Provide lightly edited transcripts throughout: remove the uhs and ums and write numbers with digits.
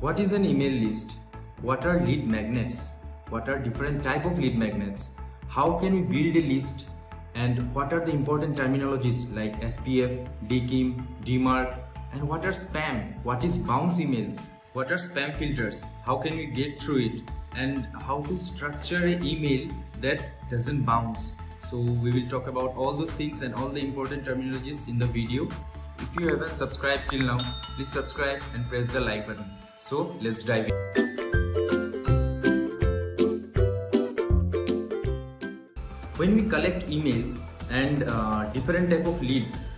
What is an email list? What are lead magnets? What are different type of lead magnets? How can we build a list? And what are the important terminologies like SPF, DKIM, DMARC, and what are spam? What is bounce emails? What are spam filters? How can we get through it? And how to structure an email that doesn't bounce. So we will talk about all those things and all the important terminologies in the video. If you haven't subscribed till now, please subscribe and press the like button. So let's dive in. When we collect emails and different type of leads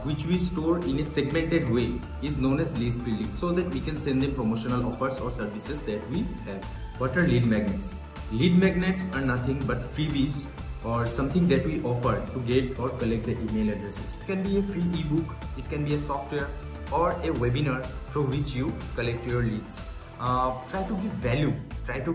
which we store in a segmented way is known as list building, so that we can send them promotional offers or services that we have. What are lead magnets? Lead magnets are nothing but freebies or something that we offer to get or collect the email addresses. It can be a free ebook, it can be a software or a webinar through which you collect your leads. Try to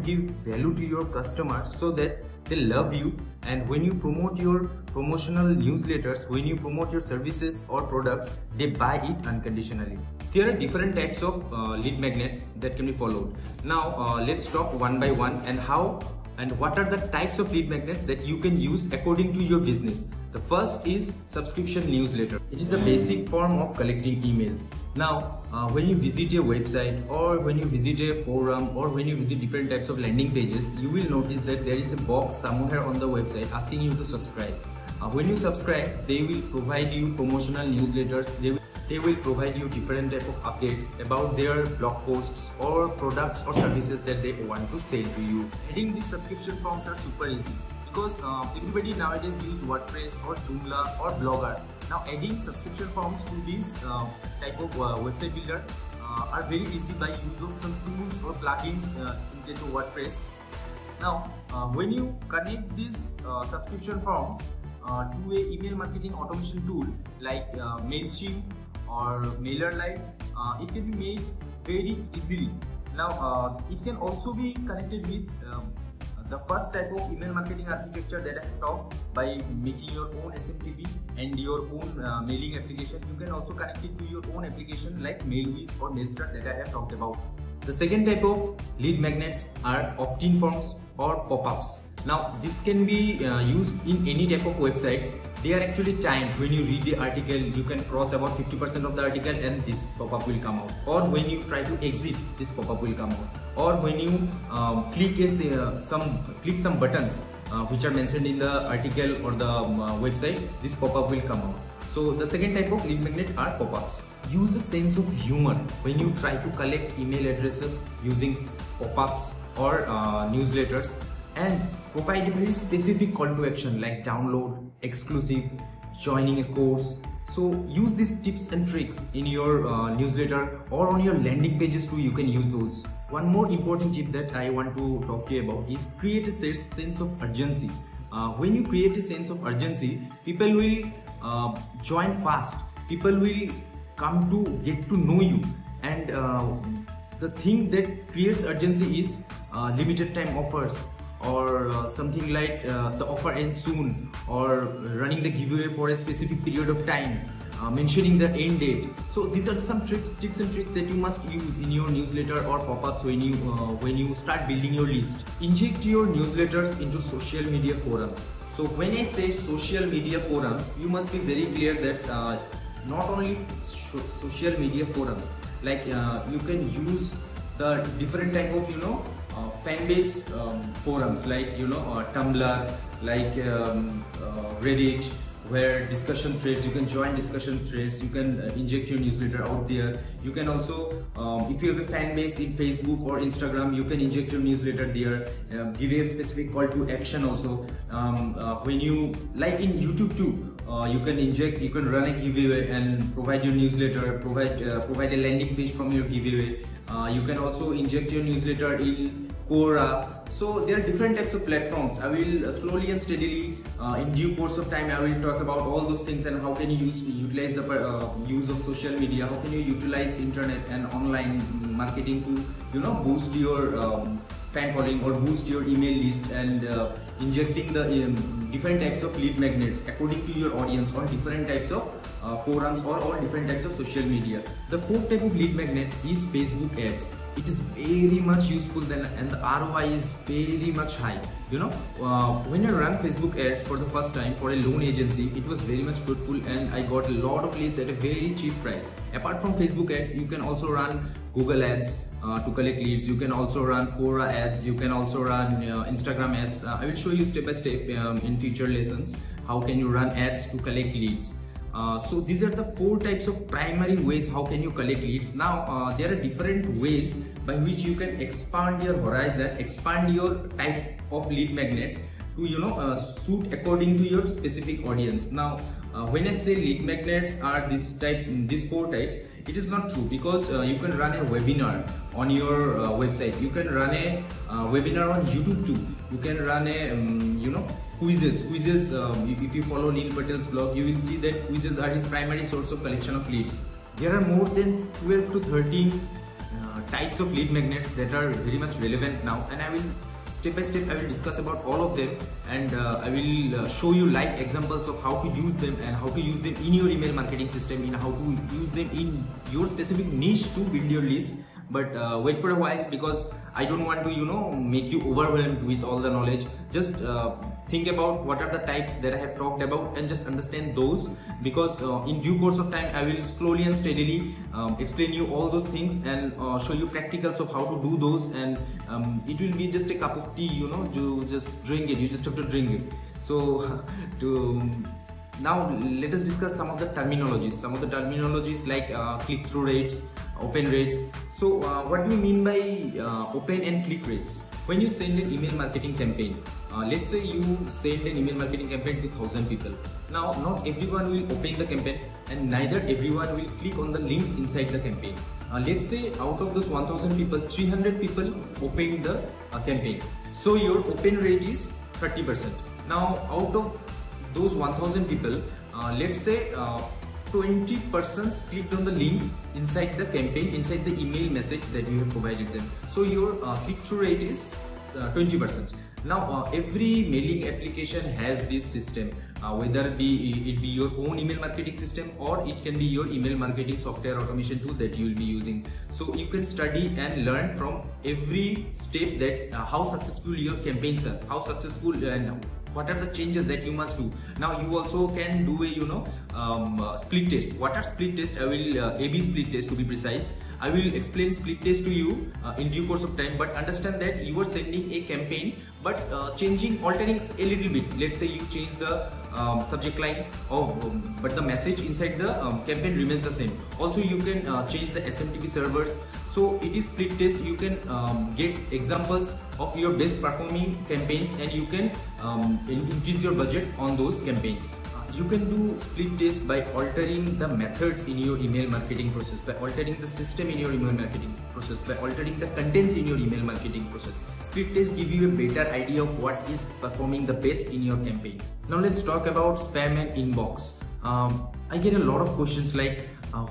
give value to your customers so that they love you, and when you promote your promotional newsletters, when you promote your services or products, they buy it unconditionally. There are different types of lead magnets that can be followed. Now let's talk one by one and how and what are the types of lead magnets that you can use according to your business. The first is subscription newsletter. It is the basic form of collecting emails. Now, when you visit a website or when you visit a forum or when you visit different types of landing pages, you will notice that there is a box somewhere on the website asking you to subscribe. When you subscribe, they will provide you promotional newsletters. They will provide you different type of updates about their blog posts or products or services that they want to sell to you. Adding these subscription forms are super easy because everybody nowadays use WordPress or Joomla or Blogger. Now adding subscription forms to this type of website builder are very easy by use of some tools or plugins in case of WordPress. Now when you connect these subscription forms to a email marketing automation tool like MailChimp or MailerLite, it can be made very easily. Now it can also be connected with the first type of email marketing architecture that I have talked, by making your own SMTP and your own mailing application. You can also connect it to your own application like MailWiz or Mailstart that I have talked about. The second type of lead magnets are opt-in forms or pop-ups. Now this can be used in any type of websites. They are actually timed. When you read the article, you can cross about 50% of the article and this pop-up will come out. Or when you try to exit, this pop-up will come out. Or when you click some buttons which are mentioned in the article or the website, this pop-up will come out. So the second type of lead magnet are pop-ups. Use a sense of humor when you try to collect email addresses using pop-ups or newsletters, and provide a very specific call to action like download, exclusive, joining a course. So use these tips and tricks in your newsletter or on your landing pages too. You can use those. One more important tip that I want to talk to you about is create a sense of urgency. When you create a sense of urgency, people will join fast. People will come to get to know you, and the thing that creates urgency is limited time offers, or something like the offer ends soon, or running the giveaway for a specific period of time, mentioning the end date. So these are some tips and tricks that you must use in your newsletter or pop-ups when you start building your list. Inject your newsletters into social media forums. So when I say social media forums, you must be very clear that not only social media forums, like you can use the different type of fan base forums like Tumblr, like Reddit, where discussion threads, you can join discussion threads, you can inject your newsletter out there. You can also, if you have a fan base in Facebook or Instagram, you can inject your newsletter there, give a specific call to action also. When you, like in YouTube too, you can run a giveaway and provide your newsletter, provide a landing page from your giveaway. You can also inject your newsletter in Quora. So there are different types of platforms. I will slowly and steadily, in due course of time, I will talk about all those things and how can you utilize the use of social media, how can you utilize internet and online marketing to boost your fan following or boost your email list, and injecting the different types of lead magnets according to your audience on different types of forums or different types of social media. The fourth type of lead magnet is Facebook ads. it is very much useful then, and the ROI is very much high. You know, when I ran Facebook ads for the first time for a loan agency, it was very much fruitful and I got a lot of leads at a very cheap price. Apart from Facebook ads, you can also run Google ads to collect leads. You can also run Quora ads. You can also run Instagram ads. I will show you step by step in future lessons how can you run ads to collect leads. So these are the 4 types of primary ways how can you collect leads. Now there are different ways by which you can expand your horizon, expand your type of lead magnets to suit according to your specific audience. Now when I say lead magnets are these 4 types, it is not true, because you can run a webinar on your website. You can run a webinar on YouTube too. You can run a quizzes. If you follow Neil Patel's blog, you will see that quizzes are his primary source of collection of leads. There are more than 12 to 13 types of lead magnets that are very much relevant now, and I will step by step I will discuss about all of them, and I will show you live examples of how to use them and how to use them in your email marketing system, in how to use them in your specific niche to build your list. But wait for a while, because I don't want to make you overwhelmed with all the knowledge. Just think about what are the types that I have talked about and just understand those, because in due course of time I will slowly and steadily explain you all those things and show you practicals of how to do those, and it will be just a cup of tea, you just drink it, you just have to drink it. So now let us discuss some of the terminologies like click-through rates, open rates. So what do you mean by open and click rates? When you send an email marketing campaign, let's say you send an email marketing campaign to 1,000 people. Now not everyone will open the campaign, and neither everyone will click on the links inside the campaign. Let's say out of those 1,000 people, 300 people open the campaign. So your open rate is 30%. Now out of those 1,000 people, let's say 20% clicked on the link inside the campaign, inside the email message that you have provided them. So your click-through rate is 20%. Now every mailing application has this system, whether it be your own email marketing system, or it can be your email marketing software automation tool that you will be using. So you can study and learn from every step that how successful your campaigns are, how successful and what are the changes that you must do. Now you also can do a split test. What are split test? I will A/B split test to be precise. I will explain split test to you in due course of time, but understand that you are sending a campaign but altering a little bit. Let's say you change the subject line but the message inside the campaign remains the same. Also you can change the SMTP servers. So it is split test. You can get examples of your best performing campaigns, and you can increase your budget on those campaigns. You can do split test by altering the methods in your email marketing process, by altering the system in your email marketing process, by altering the contents in your email marketing process. Split tests give you a better idea of what is performing the best in your campaign. Now let's talk about spam and inbox. I get a lot of questions like,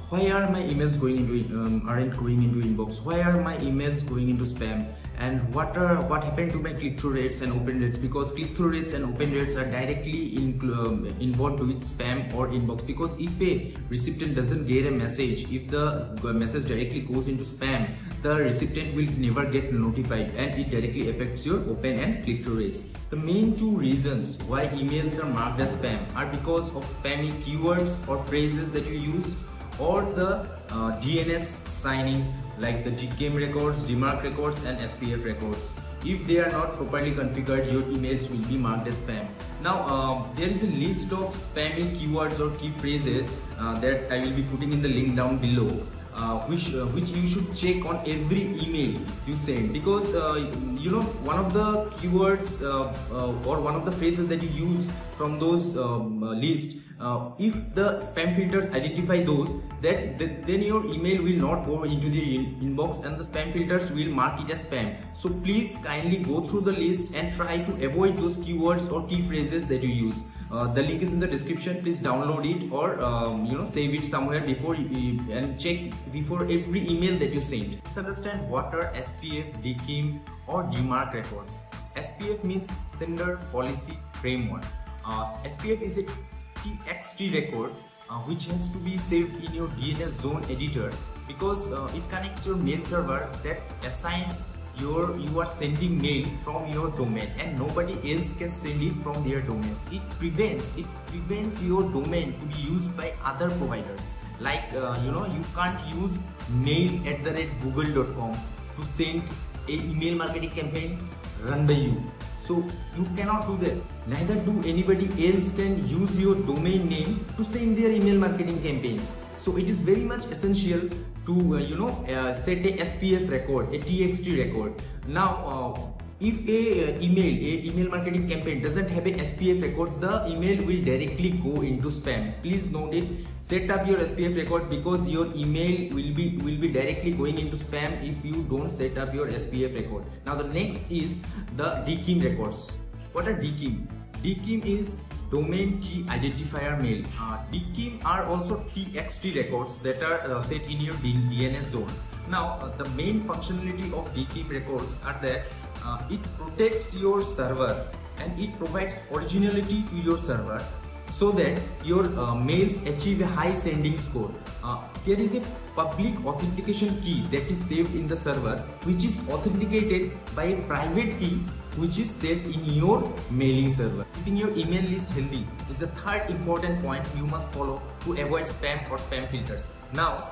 why are my emails going into aren't going into inbox? Why are my emails going into spam? And what happened to my click-through rates and open rates? Because click-through rates and open rates are directly involved with spam or inbox. Because if a recipient doesn't get a message, if the message directly goes into spam, the recipient will never get notified, and it directly affects your open and click-through rates. The main 2 reasons why emails are marked as spam are because of spammy keywords or phrases that you use, or the DNS signing like the DKIM records, DMARC records and SPF records. If they are not properly configured, your emails will be marked as spam. Now there is a list of spammy keywords or key phrases that I will be putting in the link down below, which you should check on every email you send, because one of the keywords or one of the phrases that you use from those list, if the spam filters identify those, then your email will not go into the inbox and the spam filters will mark it as spam. So please kindly go through the list and try to avoid those keywords or key phrases that you use. The link is in the description. Please download it, or save it somewhere and check before every email that you send. Let's understand what are SPF, DKIM or DMARC records. SPF means Sender Policy Framework. SPF is a TXT record which has to be saved in your DNS zone editor because it connects your mail server that assigns you are sending mail from your domain, and nobody else can send it from their domains. It prevents your domain to be used by other providers. Like you can't use mail@google.com to send a email marketing campaign run by you. So you cannot do that. Neither do anybody else can use your domain name to send their email marketing campaigns. So it is very much essential to set a SPF record, a TXT record. Now if a email marketing campaign doesn't have a SPF record, the email will directly go into spam. Please note it. Set up your SPF record, because your email will be directly going into spam if you don't set up your SPF record. Now the next is the DKIM records. What are DKIM? DKIM is domain key identifier mail. DKIM are also TXT records that are set in your DNS zone. Now the main functionality of DKIM records are that it protects your server and it provides originality to your server, so that your mails achieve a high sending score. There is a public authentication key that is saved in the server, which is authenticated by a private key which is saved in your mailing server. Keeping your email list healthy is the third important point you must follow to avoid spam or spam filters. Now,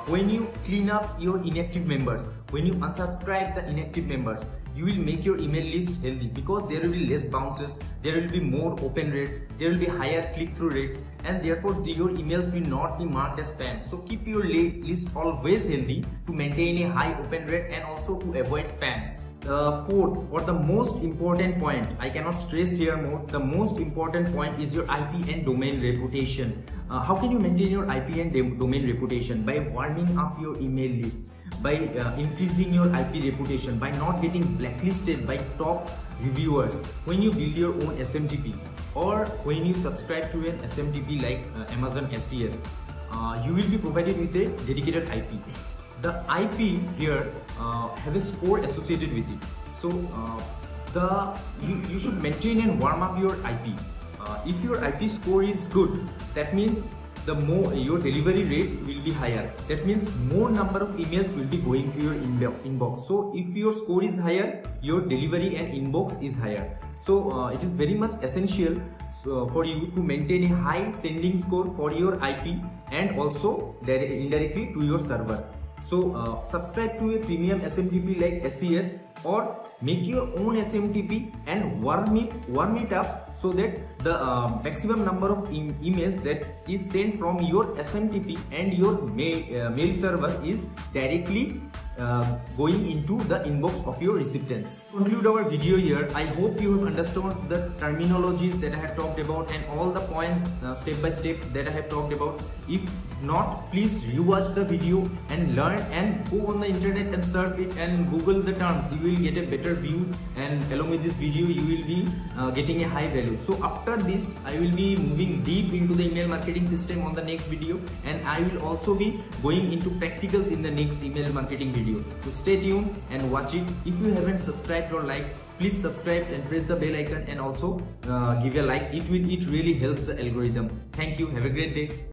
when you clean up your inactive members, when you unsubscribe the inactive members, you will make your email list healthy, because there will be less bounces, there will be more open rates, there will be higher click-through rates, and therefore your emails will not be marked as spam. So keep your list always healthy to maintain a high open rate and also to avoid spams. The fourth or the most important point, I cannot stress here more, the most important point is your IP and domain reputation. How can you maintain your IP and domain reputation? By warming up your email list, by increasing your IP reputation, by not getting blacklisted by top reviewers. When you build your own SMTP, or when you subscribe to an SMTP like Amazon SES, you will be provided with a dedicated IP. The IP here have a score associated with it. So you should maintain and warm up your IP. If your IP score is good, that means the more your delivery rates will be higher. That means more number of emails will be going to your inbox. So if your score is higher, your delivery and inbox is higher. So it is very much essential for you to maintain a high sending score for your IP and also indirectly to your server. So subscribe to a premium SMTP like SES, or make your own SMTP and warm it up, so that the maximum number of emails that is sent from your SMTP and your mail server is directly going into the inbox of your recipients. To conclude our video here, I hope you have understood the terminologies that I have talked about and all the points step by step that I have talked about. If not, please rewatch the video and learn, and go on the internet and surf it and Google the terms. You will get a better view, and along with this video you will be getting a high value. So after this, I will be moving deep into the email marketing system on the next video, and I will also be going into practicals in the next email marketing video. So stay tuned and watch it. If you haven't subscribed or liked, please subscribe and press the bell icon, and also give a like. It really helps the algorithm. Thank you. Have a great day.